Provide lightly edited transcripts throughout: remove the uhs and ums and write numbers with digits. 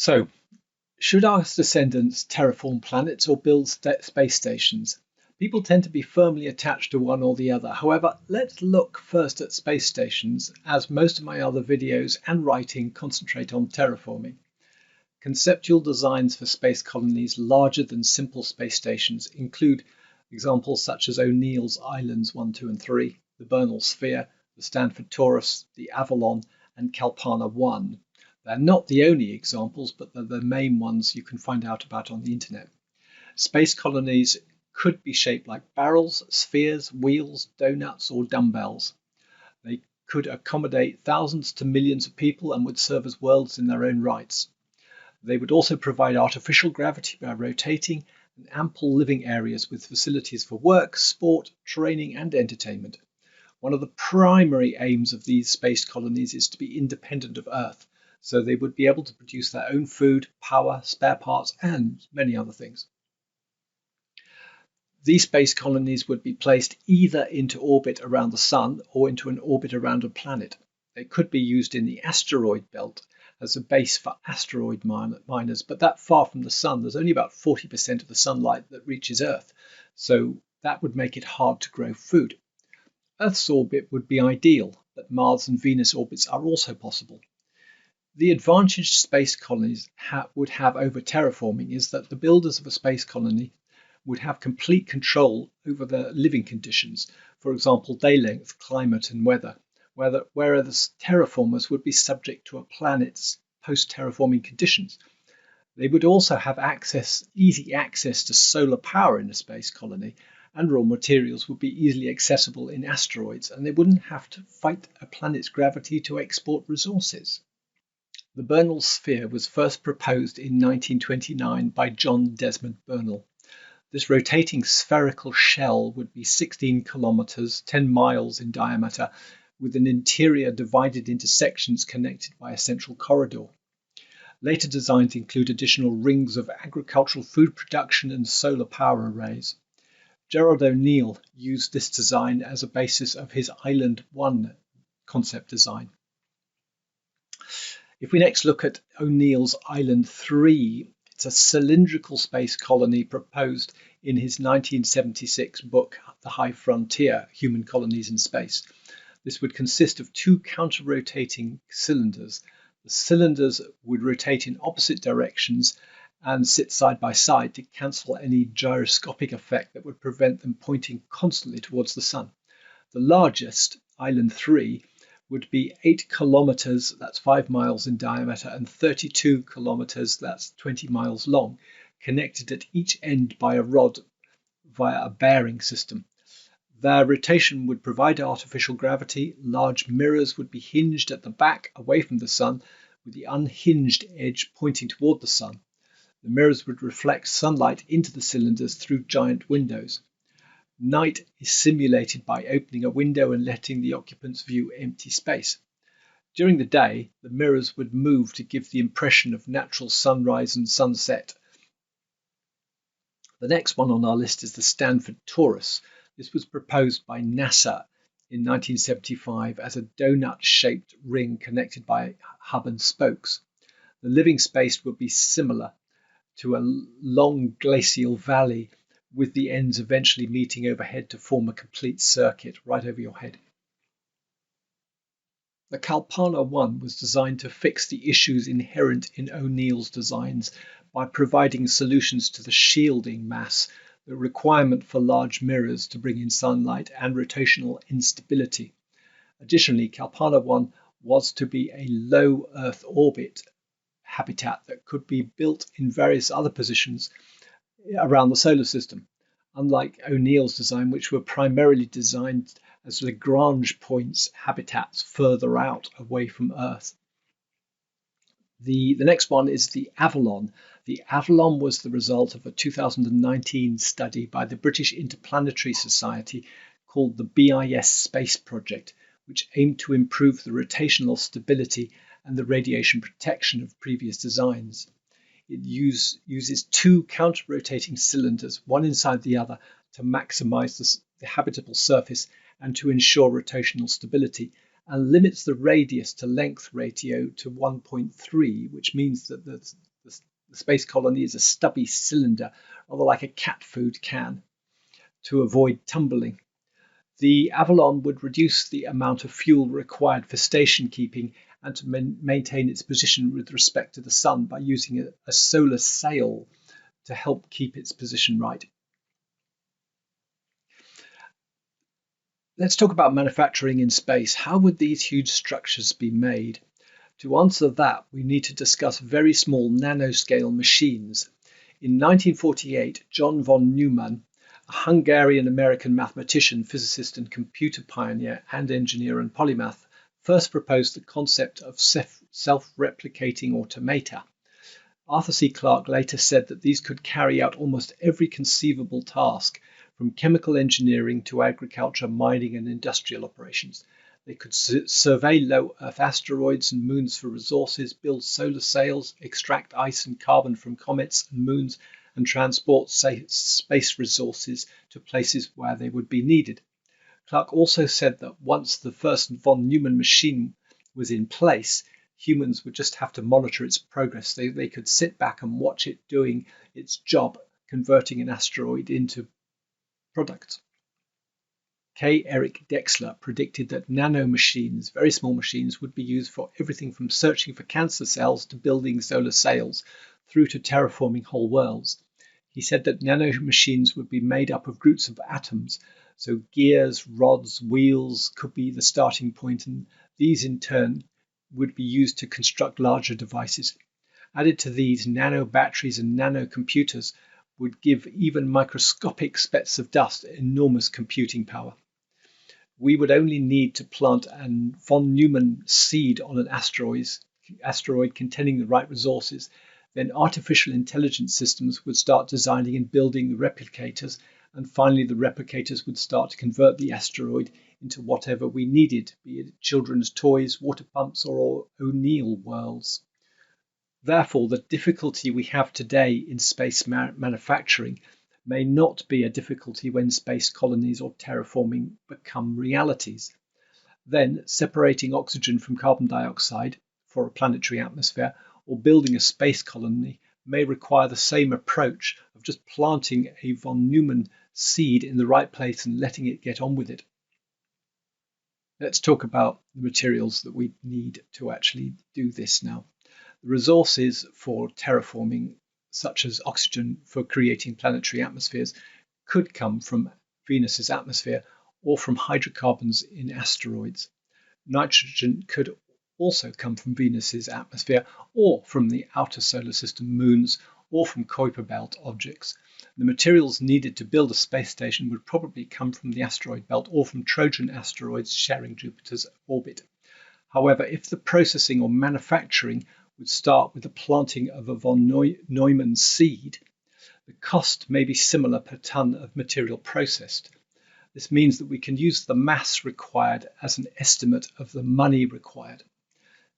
So, should our descendants terraform planets or build space stations? People tend to be firmly attached to one or the other. However, let's look first at space stations, as most of my other videos and writing concentrate on terraforming. Conceptual designs for space colonies larger than simple space stations include examples such as O'Neill's Islands 1, 2, and 3, the Bernal Sphere, the Stanford Torus, the Avalon, and Kalpana 1. They're not the only examples, but they're the main ones you can find out about on the internet. Space colonies could be shaped like barrels, spheres, wheels, donuts, or dumbbells. They could accommodate thousands to millions of people and would serve as worlds in their own rights. They would also provide artificial gravity by rotating and ample living areas with facilities for work, sport, training, and entertainment. One of the primary aims of these space colonies is to be independent of Earth, so they would be able to produce their own food, power, spare parts, and many other things. These space colonies would be placed either into orbit around the Sun or into an orbit around a planet. They could be used in the asteroid belt as a base for asteroid miners, but that far from the Sun, there's only about 40% of the sunlight that reaches Earth, so that would make it hard to grow food. Earth's orbit would be ideal, but Mars and Venus orbits are also possible. The advantage space colonies would have over terraforming is that the builders of a space colony would have complete control over the living conditions, for example, day length, climate, and weather, whereas terraformers would be subject to a planet's post-terraforming conditions. They would also have easy access to solar power in a space colony, and raw materials would be easily accessible in asteroids, and they wouldn't have to fight a planet's gravity to export resources. The Bernal Sphere was first proposed in 1929 by John Desmond Bernal. This rotating spherical shell would be 16 kilometers, 10 miles in diameter, with an interior divided into sections connected by a central corridor. Later designs include additional rings of agricultural food production and solar power arrays. Gerald O'Neill used this design as a basis of his Island 1 concept design. If we next look at O'Neill's Island 3, it's a cylindrical space colony proposed in his 1976 book, The High Frontier, Human Colonies in Space. This would consist of two counter-rotating cylinders. The cylinders would rotate in opposite directions and sit side by side to cancel any gyroscopic effect that would prevent them pointing constantly towards the Sun. The largest, Island 3, would be 8 kilometers, that's 5 miles in diameter, and 32 kilometers, that's 20 miles long, connected at each end by a rod via a bearing system. Their rotation would provide artificial gravity. Large mirrors would be hinged at the back away from the Sun, with the unhinged edge pointing toward the Sun. The mirrors would reflect sunlight into the cylinders through giant windows. Night is simulated by opening a window and letting the occupants view empty space. During the day, the mirrors would move to give the impression of natural sunrise and sunset. The next one on our list is the Stanford Torus. This was proposed by NASA in 1975 as a donut-shaped ring connected by hub and spokes. The living space would be similar to a long glacial valley, with the ends eventually meeting overhead to form a complete circuit right over your head. The Kalpana 1 was designed to fix the issues inherent in O'Neill's designs by providing solutions to the shielding mass, the requirement for large mirrors to bring in sunlight, and rotational instability. Additionally, Kalpana 1 was to be a low Earth orbit habitat that could be built in various other positions around the solar system, unlike O'Neill's design, which were primarily designed as Lagrange points habitats further out away from Earth. The next one is the Avalon. The Avalon was the result of a 2019 study by the British Interplanetary Society called the BIS Space Project, which aimed to improve the rotational stability and the radiation protection of previous designs. It uses two counter-rotating cylinders, one inside the other, to maximize the habitable surface and to ensure rotational stability, and limits the radius to length ratio to 1.3, which means that The space colony is a stubby cylinder, rather like a cat food can, to avoid tumbling. The Avalon would reduce the amount of fuel required for station keeping and to maintain its position with respect to the sun by using a solar sail to help keep its position right. Let's talk about manufacturing in space. How would these huge structures be made? To answer that, we need to discuss very small nanoscale machines. In 1948, John von Neumann, a Hungarian-American mathematician, physicist and computer pioneer and engineer and polymath, first proposed the concept of self-replicating automata. Arthur C. Clarke later said that these could carry out almost every conceivable task, from chemical engineering to agriculture, mining and industrial operations. They could survey low Earth asteroids and moons for resources, build solar sails, extract ice and carbon from comets and moons, and transport space resources to places where they would be needed. Clarke also said that once the first von Neumann machine was in place, humans would just have to monitor its progress. They could sit back and watch it doing its job, converting an asteroid into product. K. Eric Dexler predicted that nanomachines, very small machines, would be used for everything from searching for cancer cells to building solar sails, through to terraforming whole worlds. He said that nanomachines would be made up of groups of atoms, so gears, rods, wheels could be the starting point, and these in turn would be used to construct larger devices. Added to these, nano batteries and nano computers would give even microscopic specks of dust enormous computing power. We would only need to plant a von Neumann seed on an asteroid containing the right resources. Then artificial intelligence systems would start designing and building the replicators, and finally the replicators would start to convert the asteroid into whatever we needed, be it children's toys, water pumps, or O'Neill worlds. Therefore, the difficulty we have today in space manufacturing may not be a difficulty when space colonies or terraforming become realities. Then, separating oxygen from carbon dioxide for a planetary atmosphere or building a space colony may require the same approach of just planting a von Neumann seed in the right place and letting it get on with it. Let's talk about the materials that we need to actually do this now. The resources for terraforming, such as oxygen for creating planetary atmospheres, could come from Venus's atmosphere or from hydrocarbons in asteroids. Nitrogen could also come from Venus's atmosphere or from the outer solar system moons or from Kuiper belt objects. The materials needed to build a space station would probably come from the asteroid belt or from Trojan asteroids sharing Jupiter's orbit. However, if the processing or manufacturing would start with the planting of a von Neumann seed, the cost may be similar per ton of material processed. This means that we can use the mass required as an estimate of the money required.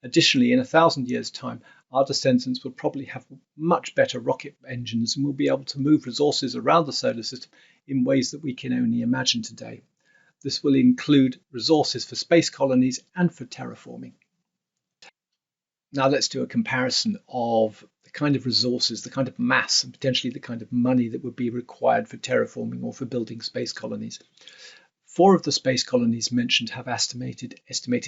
Additionally, in 1,000 years' time, our descendants will probably have much better rocket engines and will be able to move resources around the solar system in ways that we can only imagine today. This will include resources for space colonies and for terraforming. Now let's do a comparison of the kind of resources, the kind of mass, and potentially the kind of money that would be required for terraforming or for building space colonies. 4 of the space colonies mentioned have estimated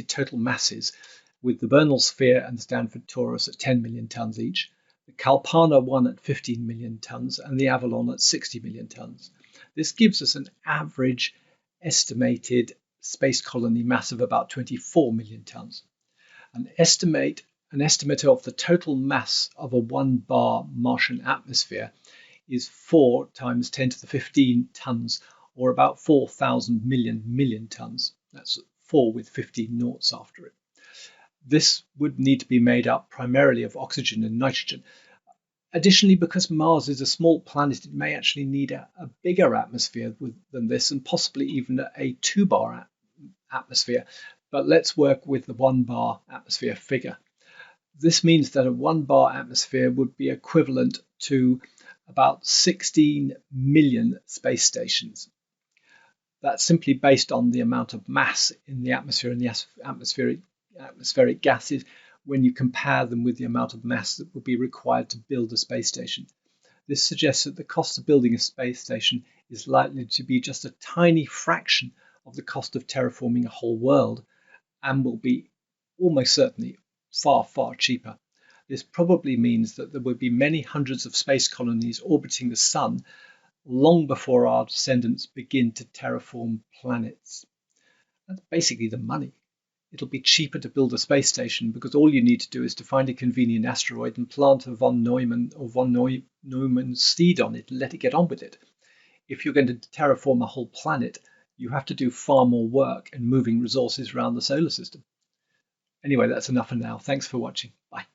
total masses, with the Bernal Sphere and the Stanford Torus at 10 million tons each, the Kalpana one at 15 million tons, and the Avalon at 60 million tons. This gives us an average estimated space colony mass of about 24 million tons. An estimate of the total mass of a 1 bar Martian atmosphere is 4 times 10 to the 15 tons, or about 4,000 million tons. That's 4 with 15 noughts after it. This would need to be made up primarily of oxygen and nitrogen. Additionally, because Mars is a small planet, it may actually need a bigger atmosphere than this, and possibly even a 2 bar atmosphere. But let's work with the 1 bar atmosphere figure. This means that a 1 bar atmosphere would be equivalent to about 16 million space stations. That's simply based on the amount of mass in the atmosphere and the atmospheric gases, when you compare them with the amount of mass that would be required to build a space station. This suggests that the cost of building a space station is likely to be just a tiny fraction of the cost of terraforming a whole world, and will be almost certainly far, far cheaper. This probably means that there will be many hundreds of space colonies orbiting the sun long before our descendants begin to terraform planets. That's basically the money. It'll be cheaper to build a space station because all you need to do is to find a convenient asteroid and plant a von Neumann or von Neumann seed on it and let it get on with it. If you're going to terraform a whole planet, you have to do far more work and moving resources around the solar system. Anyway, that's enough for now. Thanks for watching. Bye.